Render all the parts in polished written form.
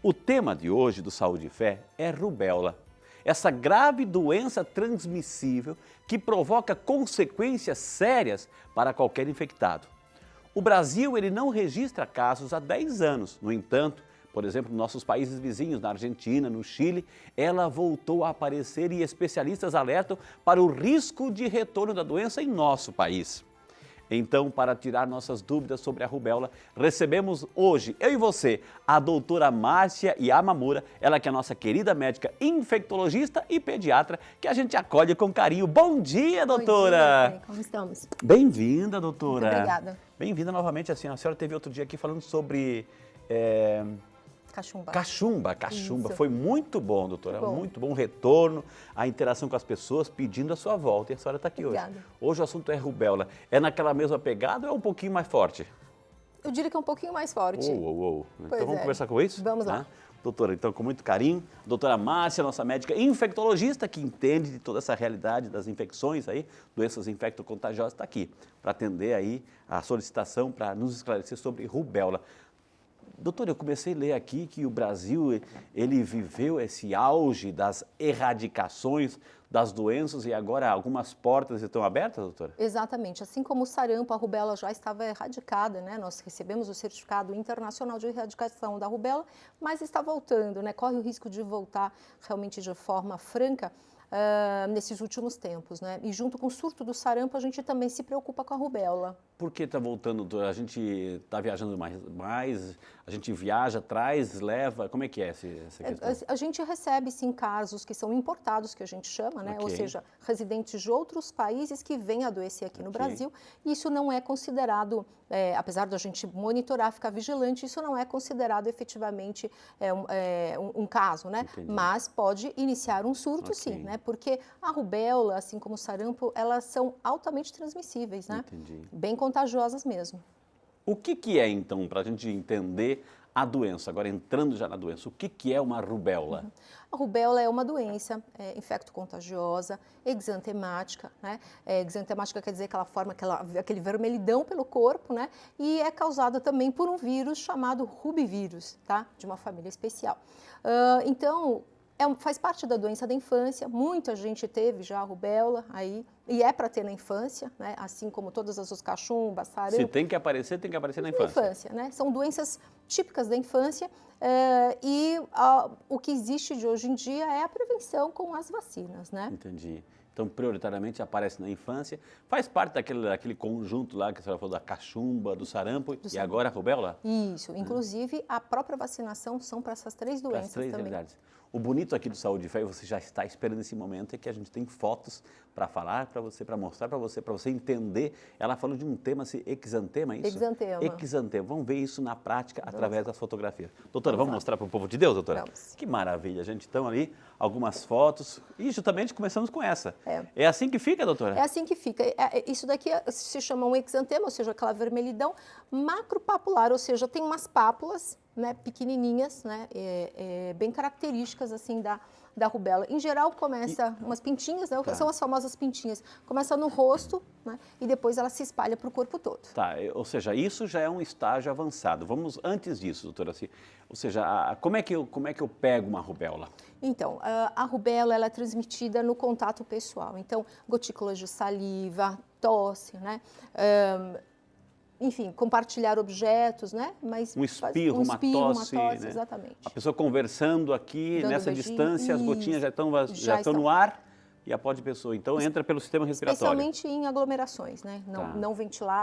O tema de hoje do Saúde e Fé é rubéola. Essa grave doença transmissível que provoca consequências sérias para qualquer infectado. O Brasil ele não registra casos há 10 anos. No entanto, por exemplo, nos nossos países vizinhos, na Argentina, no Chile, ela voltou a aparecer e especialistas alertam para o risco de retorno da doença em nosso país. Então, para tirar nossas dúvidas sobre a rubéola, recebemos hoje, eu e você, a doutora Márcia Yamamura, ela que é a nossa querida médica infectologista e pediatra, que a gente acolhe com carinho. Bom dia, doutora! Bom dia, como estamos? Bem-vinda, doutora! Muito obrigada. Bem-vinda novamente, assim, a senhora teve outro dia aqui falando sobre... Cachumba. Cachumba. Isso. Foi muito bom, doutora. Bom. Muito bom o retorno, a interação com as pessoas, pedindo a sua volta. E a senhora está aqui Obrigada. hoje. Hoje o assunto é rubéola. É naquela mesma pegada ou é um pouquinho mais forte? Eu diria que é um pouquinho mais forte. Então Pois vamos é. conversar com isso? Vamos lá. Né? Doutora, então com muito carinho, doutora Márcia, nossa médica infectologista, que entende de toda essa realidade das infecções aí, doenças infectocontagiosas, está aqui para atender aí a solicitação, para nos esclarecer sobre rubéola. Doutor, eu comecei a ler aqui que o Brasil, ele viveu esse auge das erradicações das doenças e agora algumas portas estão abertas, doutora? Exatamente. Assim como o sarampo, a rubéola já estava erradicada, né? Nós recebemos o certificado internacional de erradicação da rubéola, mas está voltando, né? Corre o risco de voltar realmente de forma franca nesses últimos tempos, né? E junto com o surto do sarampo, a gente também se preocupa com a rubéola. Por que está voltando, doutora? A gente está viajando mais, a gente viaja, traz, leva, como é que é essa questão? A gente recebe, sim, casos que são importados, que a gente chama, né? Ok. Ou seja, residentes de outros países que vêm adoecer aqui no Ok. Brasil. Isso não é considerado, apesar da gente monitorar, ficar vigilante, isso não é considerado efetivamente um caso, né? Entendi. Mas pode iniciar um surto, Ok. sim, né? Porque a rubéola, assim como o sarampo, elas são altamente transmissíveis, né? Entendi. Bem contagiosas mesmo. O que é então, para a gente entender a doença, agora entrando já na doença, o que é uma rubéola? A rubéola é uma doença infecto-contagiosa, exantemática, né? Exantemática quer dizer que ela forma aquele vermelhidão pelo corpo, né? E é causada também por um vírus chamado rubivírus, tá? De uma família especial. Então, faz parte da doença da infância, muita gente teve já a rubéola aí, e é para ter na infância, né? Assim como todas as outras cachumbas, sarampo. Se tem que aparecer na infância. Né? São doenças típicas da infância o que existe de hoje em dia é a prevenção com as vacinas, né? Entendi. Então, prioritariamente aparece na infância, faz parte daquele conjunto lá que a senhora falou da cachumba, do sarampo e agora a rubéola? Isso, inclusive a própria vacinação são para essas três Para doenças as três também. realidades. O bonito aqui do Saúde e Fé, você já está esperando esse momento, é que a gente tem fotos para falar para você, para mostrar para você entender. Ela falou de um tema, exantema, é isso? Exantema. Exantema. Vamos ver isso na prática através das fotografias. Doutora, vamos mostrar para o povo de Deus, doutora? Vamos. Que maravilha, gente. Então ali, algumas fotos. E justamente começamos com essa. É. É assim que fica, doutora? É assim que fica. Isso daqui se chama um exantema, ou seja, aquela vermelhidão macropapular, ou seja, tem umas pápulas, né, pequenininhas, né, bem características assim da rubéola. Em geral começa umas pintinhas, né, Tá. são as famosas pintinhas. Começa no rosto, né, e depois ela se espalha para o corpo todo. Tá, ou seja, isso já é um estágio avançado. Vamos antes disso, doutora. Ou seja, como é que eu pego uma rubéola? Então, a rubéola ela é transmitida no contato pessoal. Então, gotículas de saliva, tosse, né? Enfim, compartilhar objetos, né? Mas Um espirro, uma tosse, né? exatamente. A pessoa conversando aqui, Dando nessa beijinho, distância, as gotinhas já estão no ar e a pessoa. Então, entra pelo sistema respiratório. Especialmente em aglomerações, né? Não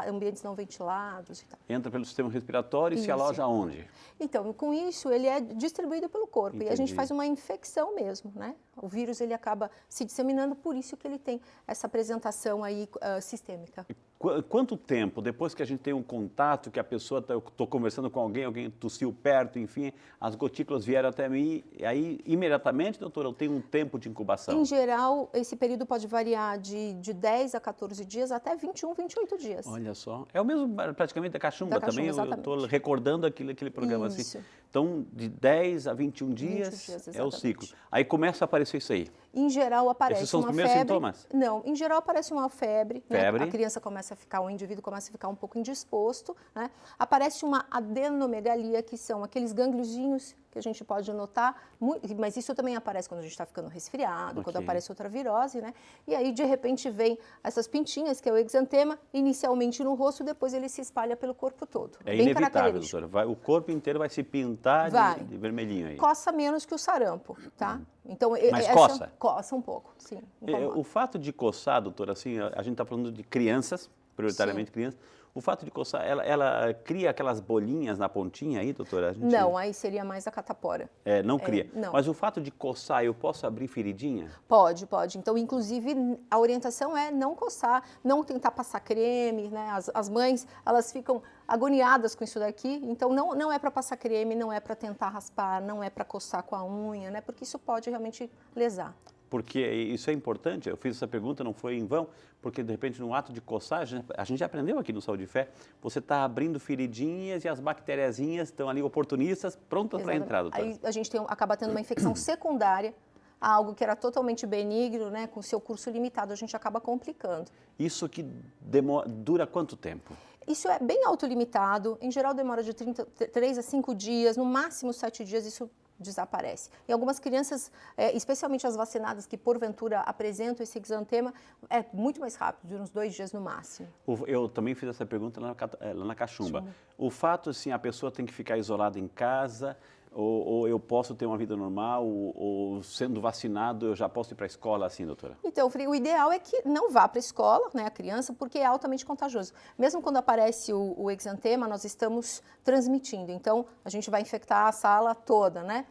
ambientes não ventilados e tal. Entra pelo sistema respiratório e se Isso. aloja onde? Então, com isso, ele é distribuído pelo corpo. E a gente Entendi. faz uma infecção mesmo, né? O vírus, ele acaba se disseminando, por isso que ele tem essa apresentação aí sistêmica. Quanto tempo, depois que a gente tem um contato, que a pessoa, eu estou conversando com alguém tossiu perto, enfim, as gotículas vieram até mim, e aí, imediatamente, doutora, eu tenho um tempo de incubação? Em geral, esse período pode variar de 10 a 14 dias até 21, 28 dias. Olha só, é o mesmo praticamente da cachumba também, eu estou exatamente. recordando aquele programa assim. Isso. Então, de 10 a 21 dias, dias, é o exatamente. ciclo. Aí começa a aparecer isso aí. Em geral, aparece Esses são os uma primeiros febre. sintomas? Não, em geral aparece uma febre. Né? Febre. A criança começa a ficar, o indivíduo começa a ficar um pouco indisposto. Né? Aparece uma adenomegalia, que são aqueles gângliozinhos que a gente pode notar, mas isso também aparece quando a gente está ficando resfriado, quando aparece outra virose, né? E aí, de repente, vem essas pintinhas, que é o exantema, inicialmente no rosto, depois ele se espalha pelo corpo todo. É inevitável, doutora. O corpo inteiro vai se pintar de vermelhinho aí. Coça menos que o sarampo, tá? Então, mas coça? Coça um pouco, sim. O fato de coçar, doutora, assim, a gente está falando de crianças, prioritariamente crianças. O fato de coçar, ela cria aquelas bolinhas na pontinha aí, doutora? Não, aí seria mais a catapora. Não cria. Não. Mas o fato de coçar, eu posso abrir feridinha? Pode. Então, inclusive, a orientação é não coçar, não tentar passar creme, né? As mães, elas ficam agoniadas com isso daqui, então não é para passar creme, não é para tentar raspar, não é para coçar com a unha, né? Porque isso pode realmente lesar. Porque isso é importante, eu fiz essa pergunta, não foi em vão, porque de repente no ato de coçar, a gente já aprendeu aqui no Saúde e Fé, você está abrindo feridinhas e as bactériazinhas estão ali oportunistas, prontas para entrar, doutora. Aí a gente acaba tendo uma infecção secundária, algo que era totalmente benigno, né, com seu curso limitado, a gente acaba complicando. Isso que dura quanto tempo? Isso é bem autolimitado, em geral demora de 3 a 5 dias, no máximo 7 dias isso desaparece. Em algumas crianças, especialmente as vacinadas que porventura apresentam esse exantema, é muito mais rápido, de uns 2 dias no máximo. Eu também fiz essa pergunta lá na Cachumba. O fato, assim, a pessoa tem que ficar isolada em casa, ou eu posso ter uma vida normal, ou sendo vacinado eu já posso ir para a escola assim, doutora? Então, o ideal é que não vá para a escola, né, a criança, porque é altamente contagioso. Mesmo quando aparece o exantema, nós estamos transmitindo, então a gente vai infectar a sala toda, né?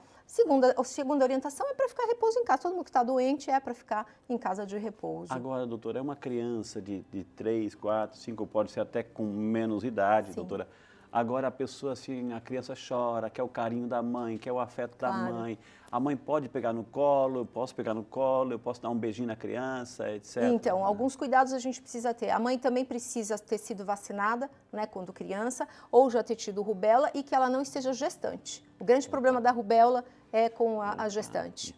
A segunda orientação é para ficar em repouso em casa. Todo mundo que está doente é para ficar em casa de repouso. Agora, doutora, é uma criança de 3, 4, 5, pode ser até com menos idade, doutora. Agora a pessoa, assim, a criança chora, quer o carinho da mãe, quer o afeto da mãe. A mãe pode pegar no colo, eu posso pegar no colo, eu posso dar um beijinho na criança, etc. Então, alguns cuidados a gente precisa ter. A mãe também precisa ter sido vacinada, né, quando criança, ou já ter tido rubéola e que ela não esteja gestante. O grande problema da rubéola é com a gestante.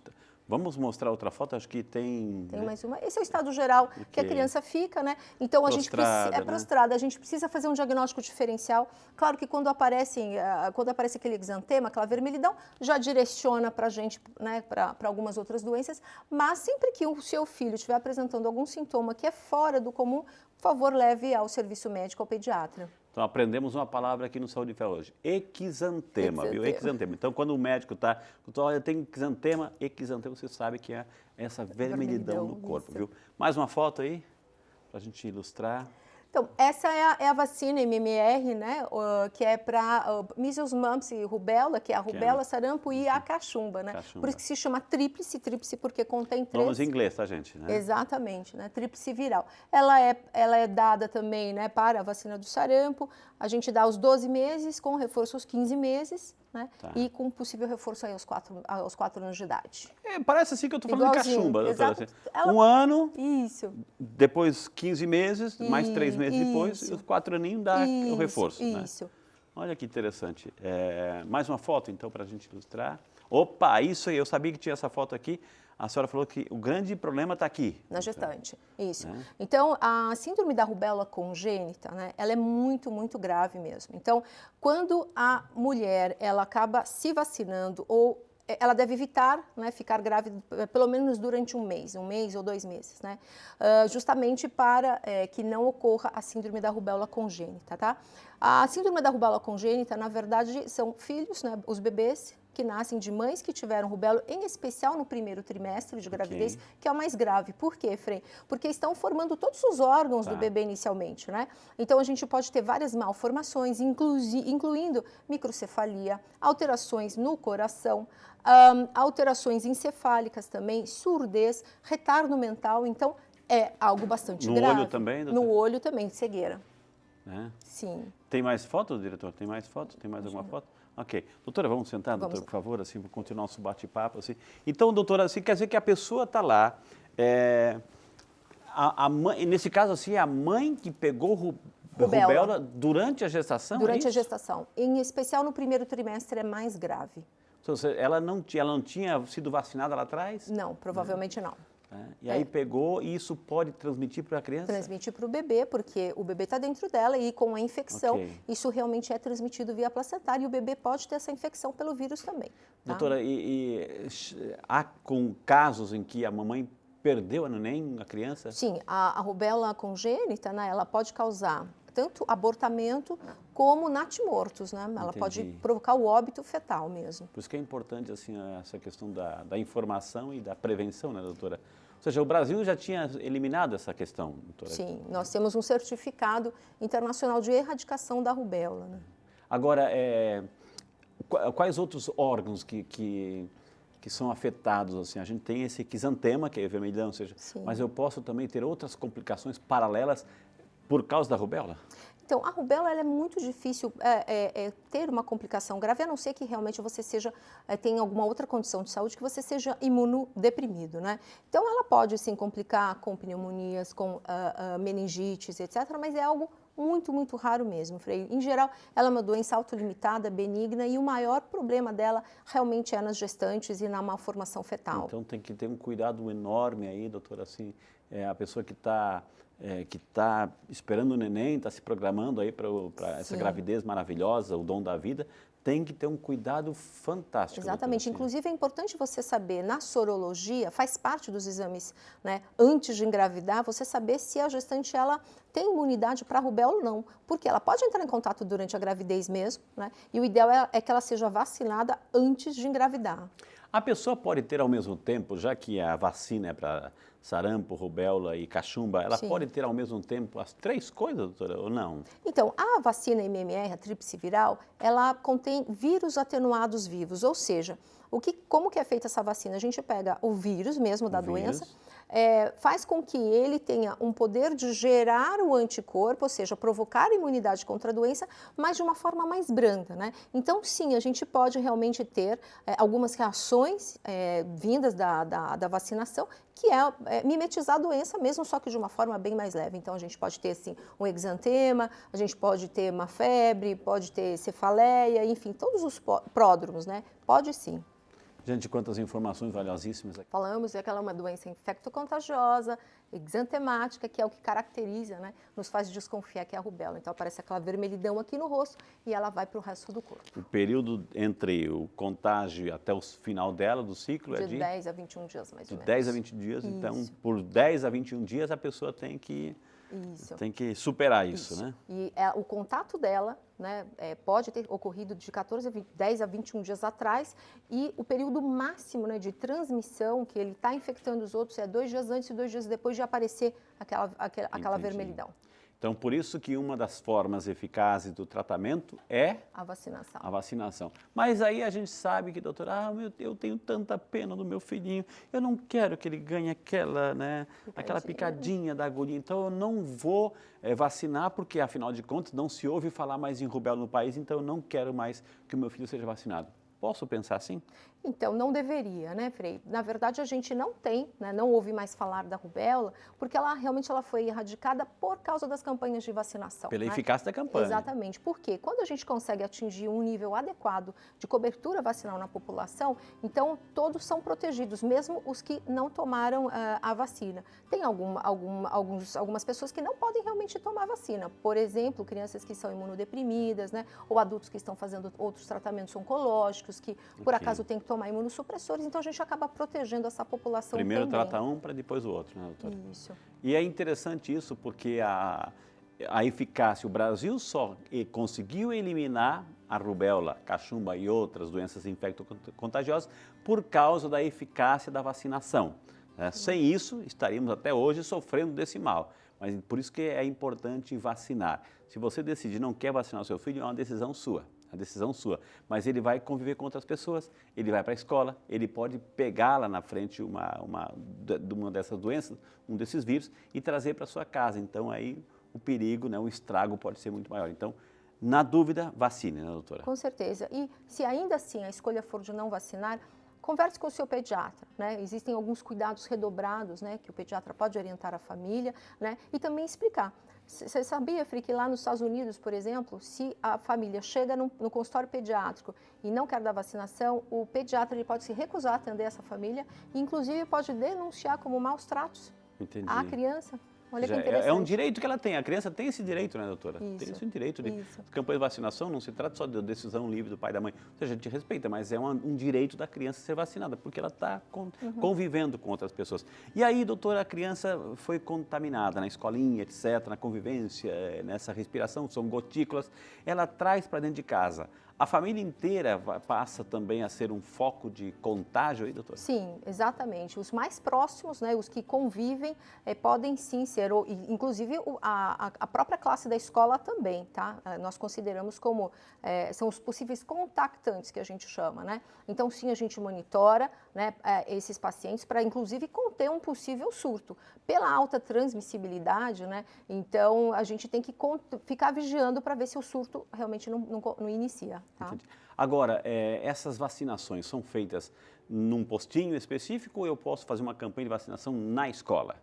Vamos mostrar outra foto? Acho que tem... Tem mais uma. Esse é o estado geral que a criança fica, né? Então, a gente precisa... prostrada. A gente precisa fazer um diagnóstico diferencial. Claro que quando aparece aquele exantema, aquela vermelhidão, já direciona para a gente, né, para algumas outras doenças. Mas sempre que o seu filho estiver apresentando algum sintoma que é fora do comum, por favor, leve ao serviço médico, ao pediatra. Então, aprendemos uma palavra aqui no Saúde e Fé hoje. Exantema, viu? Exantema. Então, quando o médico está... Olha, tem exantema, você sabe que é essa vermelhidão no corpo, viu? Mais uma foto aí, para a gente ilustrar. Então, essa é a vacina MMR, né, que é para measles, mumps e rubéola, que é a rubéola, sarampo e a cachumba, né? Por isso que se chama tríplice porque contém 3. Nomes em inglês, tá, gente? Né? Exatamente, né? Tríplice viral. Ela é dada também, né, para a vacina do sarampo. A gente dá aos 12 meses, com reforço aos 15 meses, né? E com possível reforço aí aos 4 anos de idade. Parece assim que eu estou falando de cachumba, doutora. Exato. Um ano, isso. Depois 15 meses, mais 3 meses depois, e os 4 aninhos dá o reforço. Isso. Né? Olha que interessante. Mais uma foto, então, para a gente ilustrar. Opa, isso aí, eu sabia que tinha essa foto aqui. A senhora falou que o grande problema está aqui. Na gestante, isso. Então, a síndrome da rubéola congênita, né, ela é muito, muito grave mesmo. Então, quando a mulher, ela acaba se vacinando ou ela deve evitar, né, ficar grávida pelo menos durante um mês ou 2 meses, né, justamente para que não ocorra a síndrome da rubéola congênita, tá? A síndrome da rubéola congênita, na verdade, são filhos, né, os bebês que nascem de mães que tiveram rubéola, em especial no primeiro trimestre de gravidez, que é o mais grave. Por quê, Frei? Porque estão formando todos os órgãos do bebê inicialmente, né? Então, a gente pode ter várias malformações, incluindo microcefalia, alterações no coração, alterações encefálicas também, surdez, retardo mental. Então, é algo bastante grave. No olho também, doutora? No olho também, cegueira. Sim. Tem mais foto, diretor? Tem mais foto? Tem mais alguma foto? Ok. Doutora, vamos sentar, doutora, por favor, assim, para continuar nosso bate-papo. Assim. Então, doutora, assim, quer dizer que a pessoa está lá, a mãe, nesse caso, assim, é a mãe que pegou rubéola durante a gestação? Durante a gestação. Em especial no primeiro trimestre é mais grave. Então, ela não tinha sido vacinada lá atrás? Não, provavelmente não. Né? E aí pegou e isso pode transmitir para a criança? Transmitir para o bebê, porque o bebê está dentro dela e com a infecção, isso realmente é transmitido via placentária e o bebê pode ter essa infecção pelo vírus também. Tá? Doutora, há casos em que a mamãe perdeu a neném, a criança? Sim, a rubéola congênita, né, ela pode causar tanto abortamento como natimortos, né? Ela pode provocar o óbito fetal mesmo. Por isso que é importante assim, essa questão da informação e da prevenção, né, doutora? Ou seja, o Brasil já tinha eliminado essa questão, doutora? Sim, nós temos um certificado internacional de erradicação da rubéola. Né? Agora, quais outros órgãos que são afetados? Assim? A gente tem esse exantema, que é vermelhidão, ou seja, mas eu posso também ter outras complicações paralelas por causa da rubéola? Então, a rubéola ela é muito difícil ter uma complicação grave, a não ser que realmente você tenha alguma outra condição de saúde que você seja imunodeprimido, né? Então, ela pode sim complicar com pneumonias, com meningites, etc., mas é algo muito, muito raro mesmo, Frei. Em geral, ela é uma doença autolimitada, benigna, e o maior problema dela realmente é nas gestantes e na malformação fetal. Então, tem que ter um cuidado enorme aí, doutora, assim, a pessoa que está esperando o neném, está se programando aí para essa gravidez maravilhosa, o dom da vida, tem que ter um cuidado fantástico. Exatamente. Doutora, inclusive, é importante você saber, na sorologia, faz parte dos exames, né, antes de engravidar, você saber se a gestante ela tem imunidade para a rubéola ou não, porque ela pode entrar em contato durante a gravidez mesmo, né, e o ideal é que ela seja vacinada antes de engravidar. A pessoa pode ter ao mesmo tempo, já que a vacina é para sarampo, rubéola e cachumba, ela pode ter ao mesmo tempo as três coisas, doutora, ou não? Então, a vacina MMR, a tríplice viral, ela contém vírus atenuados vivos, ou seja, como que é feita essa vacina? A gente pega o vírus mesmo da doença, faz com que ele tenha um poder de gerar o anticorpo, ou seja, provocar a imunidade contra a doença, mas de uma forma mais branda, né? Então, sim, a gente pode realmente ter algumas reações vindas da vacinação, que é mimetizar a doença mesmo, só que de uma forma bem mais leve. Então, a gente pode ter, assim, um exantema, a gente pode ter uma febre, pode ter cefaleia, enfim, todos os pródromos, né? Pode sim. Gente, quantas informações valiosíssimas aqui. Falamos que ela é uma doença infectocontagiosa, exantemática, que é o que caracteriza, né, nos faz desconfiar que é a rubéola. Então, aparece aquela vermelhidão aqui no rosto e ela vai para o resto do corpo. O período entre o contágio até o final dela, do ciclo, de 10 a 21 dias, mais ou menos. De 10 a 20 dias, Isso. Então, por 10 a 21 dias, a pessoa tem que superar isso, né? E o contato dela, né, pode ter ocorrido de 10 a 21 dias atrás e o período máximo, né, de transmissão que ele está infectando os outros é 2 dias antes e 2 dias depois de aparecer aquela vermelhidão. Então, por isso que uma das formas eficazes do tratamento é a vacinação. A vacinação. Mas aí a gente sabe que, doutora, eu tenho tanta pena do meu filhinho, eu não quero que ele ganhe aquela picadinha da agulhinha, então eu não vou vacinar, porque afinal de contas não se ouve falar mais em rubéola no país, então eu não quero mais que o meu filho seja vacinado. Posso pensar assim? Então, não deveria, né, Frei? Na verdade, a gente não tem, né, não ouve mais falar da rubéola, porque ela realmente foi erradicada por causa das campanhas de vacinação. Pela né? eficácia da campanha. Exatamente. Porque quando a gente consegue atingir um nível adequado de cobertura vacinal na população, então todos são protegidos, mesmo os que não tomaram a vacina. Tem algumas pessoas que não podem realmente tomar vacina. Por exemplo, crianças que são imunodeprimidas, né, ou adultos que estão fazendo outros tratamentos oncológicos, que por acaso têm que tomar imunossupressores, então a gente acaba protegendo essa população Primeiro também. trata um para depois o outro, né, doutora? Isso. E é interessante isso porque a eficácia, o Brasil só conseguiu eliminar a rubéola, cachumba e outras doenças infecto-contagiosas por causa da eficácia da vacinação. Né? Sem isso, estaríamos até hoje sofrendo desse mal. Mas por isso que é importante vacinar. Se você decidir não quer vacinar o seu filho, é uma decisão sua. A decisão sua, mas ele vai conviver com outras pessoas, ele vai para a escola, ele pode pegar lá na frente uma dessas doenças, um desses vírus e trazer para sua casa. Então aí o perigo, né, o estrago pode ser muito maior. Então, na dúvida, vacine, né, doutora? Com certeza. E se ainda assim a escolha for de não vacinar, converse com o seu pediatra, né? Existem alguns cuidados redobrados, né, que o pediatra pode orientar a família, né, e também explicar. Você sabia, Fri, que lá nos Estados Unidos, por exemplo, se a família chega no consultório pediátrico e não quer dar vacinação, o pediatra ele pode se recusar a atender essa família e, inclusive, pode denunciar como maus tratos à criança. Olha que interessante. É um direito que ela tem, a criança tem esse direito, né, doutora? Isso, tem esse direito de isso. campanha de vacinação, não se trata só de decisão livre do pai e da mãe. Ou seja, a gente respeita, mas é um direito da criança ser vacinada, porque ela está convivendo com outras pessoas. E aí, doutora, a criança foi contaminada na escolinha, etc., na convivência, nessa respiração, são gotículas, ela traz para dentro de casa. A família inteira passa também a ser um foco de contágio aí, doutora? Sim, exatamente. Os mais próximos, né, os que convivem, podem sim ser, inclusive a própria classe da escola também, tá? Nós consideramos como, são os possíveis contactantes que a gente chama, né? Então, sim, a gente monitora, né, esses pacientes para, inclusive, conter um possível surto. Pela alta transmissibilidade, né, então a gente tem que ficar vigiando para ver se o surto realmente não inicia. Tá? Agora, essas vacinações são feitas num postinho específico ou eu posso fazer uma campanha de vacinação na escola?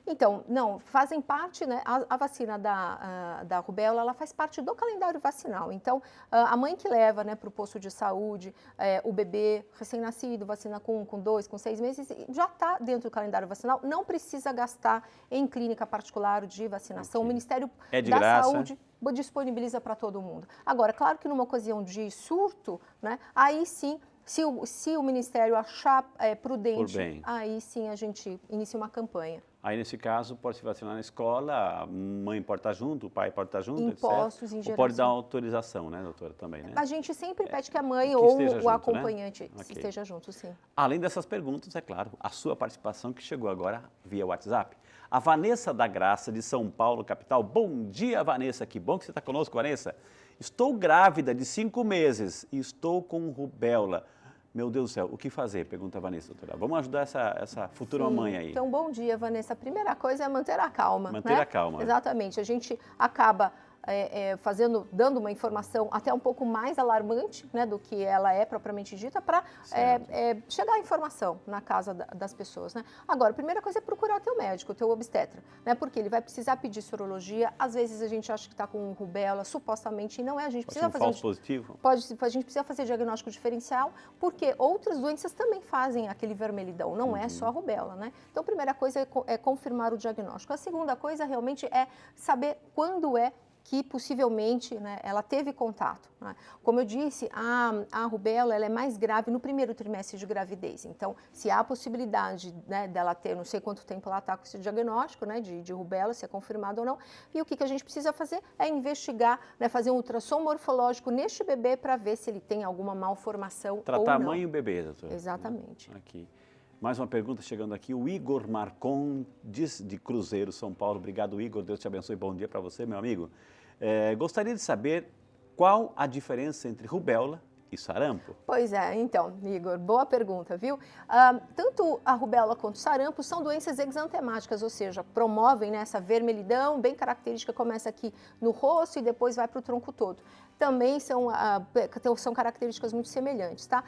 Então, não, fazem parte, né, a vacina da rubéola, ela faz parte do calendário vacinal. Então, a mãe que leva, né, para o posto de saúde, o bebê recém-nascido, vacina com 2, com 6 meses, já está dentro do calendário vacinal, não precisa gastar em clínica particular de vacinação. Okay. O Ministério da Saúde disponibiliza para todo mundo. Agora, claro que numa ocasião de surto, né, aí sim, se o Ministério achar prudente, aí sim a gente inicia uma campanha. Aí, nesse caso, pode se vacinar na escola, a mãe pode estar junto, o pai pode estar junto, Impostos, em geral. Ou pode dar autorização, né, doutora, também, né? A gente sempre pede que a mãe ou o acompanhante esteja junto, sim. Além dessas perguntas, é claro, a sua participação que chegou agora via WhatsApp. A Vanessa da Graça, de São Paulo, capital. Bom dia, Vanessa, que bom que você está conosco, Vanessa. Estou grávida de 5 meses e estou com rubéola. Meu Deus do céu, o que fazer? Pergunta a Vanessa, doutora. Vamos ajudar essa futura mãe aí. Então, bom dia, Vanessa. A primeira coisa é manter a calma. Manter a calma. Exatamente. A gente acaba dando uma informação até um pouco mais alarmante, né, do que ela é propriamente dita, para chegar a informação na casa das pessoas, né? Agora, a primeira coisa é procurar teu médico, teu obstetra, né? Porque ele vai precisar pedir sorologia. Às vezes a gente acha que está com rubéola, supostamente não é. A gente precisa fazer falso positivo. A gente precisa fazer diagnóstico diferencial, porque outras doenças também fazem aquele vermelhidão, não é só a rubéola, né? Então, a primeira coisa é confirmar o diagnóstico. A segunda coisa realmente é saber quando que possivelmente, né, ela teve contato. Né? Como eu disse, a rubéola ela é mais grave no primeiro trimestre de gravidez. Então, se há a possibilidade, né, dela ter, não sei quanto tempo ela está com esse diagnóstico, né, de rubéola, se é confirmado ou não, e o que a gente precisa fazer é investigar, né, fazer um ultrassom morfológico neste bebê para ver se ele tem alguma malformação ou não. Tratar a mãe e o bebê, doutora. Exatamente. Aqui. Mais uma pergunta chegando aqui, o Igor Marcon, de Cruzeiro, São Paulo. Obrigado, Igor, Deus te abençoe, bom dia para você, meu amigo. Gostaria de saber qual a diferença entre rubéola e sarampo? Pois é, então, Igor, boa pergunta, viu? Tanto a rubéola quanto o sarampo são doenças exantemáticas, ou seja, promovem, né, essa vermelhidão bem característica, começa aqui no rosto e depois vai para o tronco todo. Também são características muito semelhantes, tá?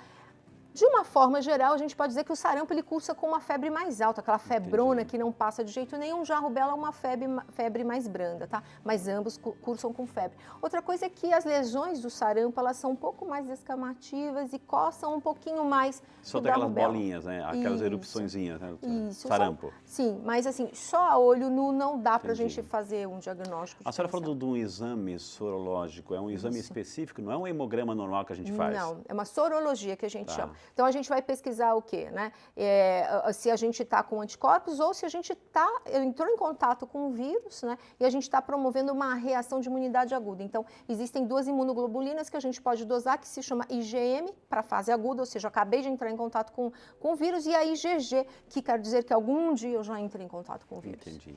De uma forma geral, a gente pode dizer que o sarampo ele cursa com uma febre mais alta, aquela febrona que não passa de jeito nenhum. Já a rubéola é uma febre mais branda, tá? Mas ambos cursam com febre. Outra coisa é que as lesões do sarampo, elas são um pouco mais escamativas e coçam um pouquinho mais só tem aquelas bolinhas, né? Aquelas erupçõezinhas, né? Isso. Sarampo. Sim, mas assim, só a olho nu não dá pra gente fazer um diagnóstico. A senhora falou de um exame sorológico, é um exame específico, não é um hemograma normal que a gente faz? Não, é uma sorologia que a gente chama. Então, a gente vai pesquisar o quê, né? Se a gente está com anticorpos ou se a gente entrou em contato com o vírus, né? E a gente está promovendo uma reação de imunidade aguda. Então, existem 2 imunoglobulinas que a gente pode dosar, que se chama IgM, para fase aguda, ou seja, eu acabei de entrar em contato com o vírus, e a IgG, que quer dizer que algum dia eu já entrei em contato com o vírus. Entendi.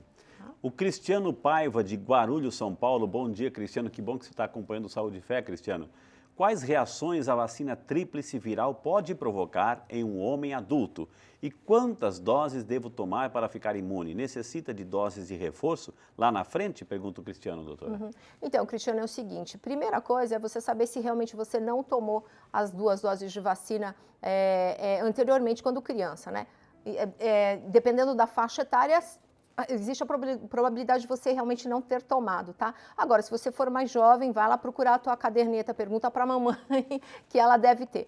O Cristiano Paiva, de Guarulhos, São Paulo. Bom dia, Cristiano. Que bom que você está acompanhando o Saúde e Fé, Cristiano. Quais reações a vacina tríplice viral pode provocar em um homem adulto? E quantas doses devo tomar para ficar imune? Necessita de doses de reforço lá na frente? Pergunta o Cristiano, doutora. Então, Cristiano, é o seguinte, primeira coisa é você saber se realmente você não tomou as 2 doses de vacina anteriormente quando criança, né? Dependendo da faixa etária, existe a probabilidade de você realmente não ter tomado, tá? Agora, se você for mais jovem, vai lá procurar a tua caderneta, pergunta para a mamãe que ela deve ter.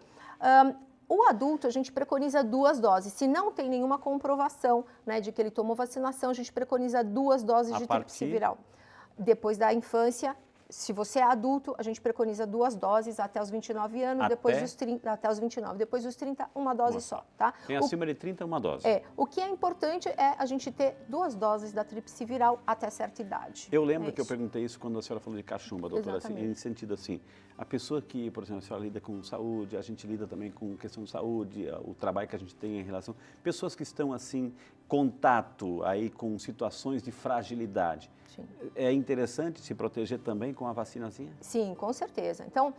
O adulto, a gente preconiza 2 doses. Se não tem nenhuma comprovação, né, de que ele tomou vacinação, a gente preconiza 2 doses de tríplice viral. Depois da infância, se você é adulto, a gente preconiza 2 doses até os 29 anos, depois dos 30, até os 29. Depois dos 30, uma dose só, tá? Tem acima de 30, uma dose. O que é importante é a gente ter 2 doses da tríplice viral até certa idade. Eu lembro que eu perguntei isso quando a senhora falou de cachumba, doutora, assim, Exatamente. em sentido assim, a pessoa que, por exemplo, a senhora lida com saúde, a gente lida também com questão de saúde, o trabalho que a gente tem em relação, pessoas que estão assim, contato aí com situações de fragilidade. Sim. É interessante se proteger também com a vacinazinha? Sim, com certeza. Então,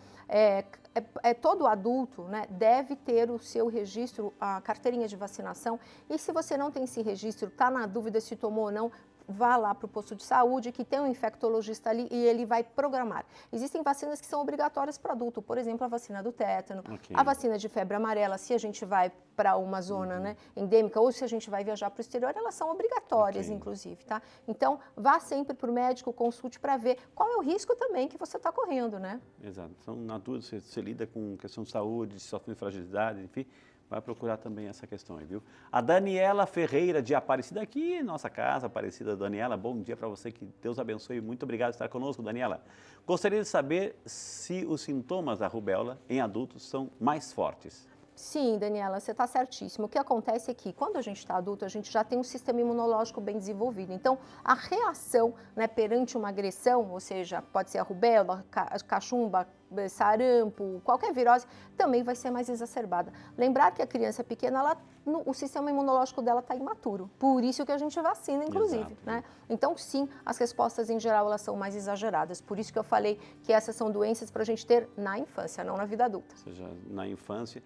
todo adulto, né, deve ter o seu registro, a carteirinha de vacinação. E se você não tem esse registro, está na dúvida se tomou ou não, vá lá para o posto de saúde, que tem um infectologista ali e ele vai programar. Existem vacinas que são obrigatórias para adulto, por exemplo, a vacina do tétano, a vacina de febre amarela, se a gente vai para uma zona né, endêmica ou se a gente vai viajar para o exterior, elas são obrigatórias, inclusive, tá? Então, vá sempre para o médico, consulte para ver qual é o risco também que você está correndo, né? Exato. Então, na dúvida, você lida com questão de saúde, situação de fragilidade, enfim, vai procurar também essa questão aí, viu? A Daniela Ferreira de Aparecida, aqui em nossa casa, Aparecida. Daniela, bom dia para você, que Deus abençoe. Muito obrigado por estar conosco, Daniela. Gostaria de saber se os sintomas da rubéola em adultos são mais fortes. Sim, Daniela, você está certíssimo. O que acontece é que quando a gente está adulto, a gente já tem um sistema imunológico bem desenvolvido. Então, a reação né, perante uma agressão, ou seja, pode ser a rubéola, cachumba, sarampo, qualquer virose, também vai ser mais exacerbada. Lembrar que a criança pequena, o sistema imunológico dela está imaturo. Por isso que a gente vacina, inclusive. Né? Então, sim, as respostas em geral elas são mais exageradas. Por isso que eu falei que essas são doenças para a gente ter na infância, não na vida adulta. Ou seja, na infância.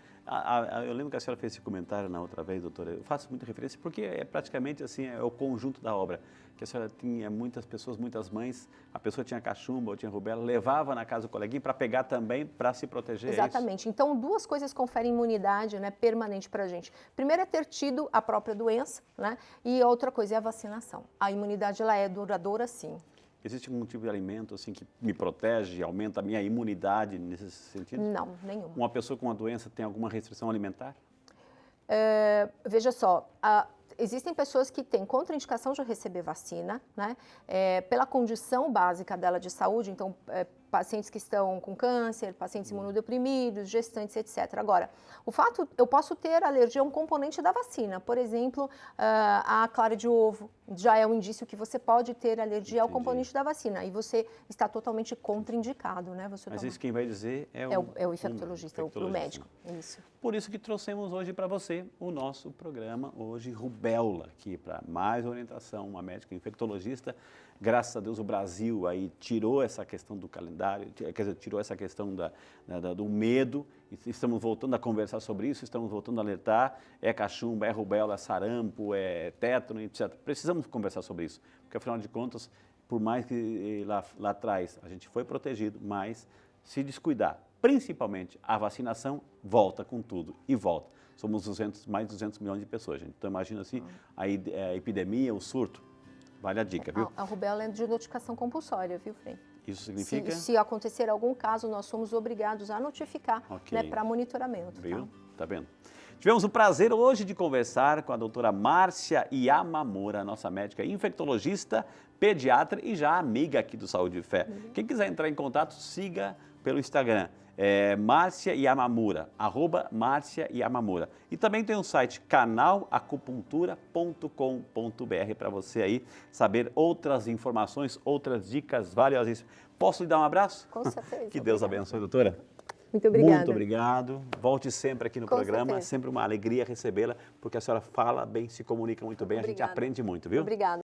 Eu lembro que a senhora fez esse comentário na outra vez, doutora. Eu faço muita referência porque é praticamente assim, é o conjunto da obra. Que a senhora tinha muitas pessoas, muitas mães, a pessoa tinha cachumba ou tinha rubéola, levava na casa do coleguinha para pegar também, para se proteger. Exatamente. Então, 2 coisas conferem imunidade né, permanente para a gente. Primeiro é ter tido a própria doença, né? E outra coisa é a vacinação. A imunidade ela é duradoura, sim. Existe algum tipo de alimento assim que me protege, aumenta a minha imunidade nesse sentido? Não, nenhuma. Uma pessoa com uma doença tem alguma restrição alimentar? Veja só, existem pessoas que têm contraindicação de receber vacina, né? Pela condição básica dela de saúde, então pacientes que estão com câncer, pacientes imunodeprimidos, gestantes, etc. Agora, eu posso ter alergia a um componente da vacina, por exemplo, a clara de ovo, já é um indício que você pode ter alergia ao componente da vacina, e você está totalmente contraindicado, né? Mas isso quem vai dizer é o infectologista, o médico, isso. Por isso que trouxemos hoje para você o nosso programa, hoje, Rubéola, aqui para mais orientação, uma médica infectologista. Graças a Deus o Brasil aí tirou essa questão do calendário, quer dizer, tirou essa questão do medo, e estamos voltando a conversar sobre isso, estamos voltando a alertar, é cachumba, é rubéola, é sarampo, é tétano, etc. Precisamos conversar sobre isso, porque afinal de contas, por mais que lá atrás a gente foi protegido, mas se descuidar, principalmente a vacinação, volta com tudo e volta. Somos mais de 200 milhões de pessoas, gente. Então imagina assim, a epidemia, o surto. Vale a dica, viu? A rubéola é de notificação compulsória, viu, Frei? Isso significa? Se acontecer algum caso, nós somos obrigados a notificar né, para monitoramento. Viu? Tá vendo? Tivemos o prazer hoje de conversar com a doutora Márcia Yamamura, nossa médica infectologista, pediatra e já amiga aqui do Saúde e Fé. Quem quiser entrar em contato, siga pelo Instagram. Márcia Yamamura, @Márcia Yamamura. E também tem o site canalacupuntura.com.br para você aí saber outras informações, outras dicas valiosíssimas. Posso lhe dar um abraço? Com certeza. Que Deus abençoe, doutora. Muito obrigada. Muito obrigado. Volte sempre aqui no programa. Certeza. Sempre uma alegria recebê-la, porque a senhora fala bem, se comunica muito bem, a gente aprende muito, viu? Obrigada.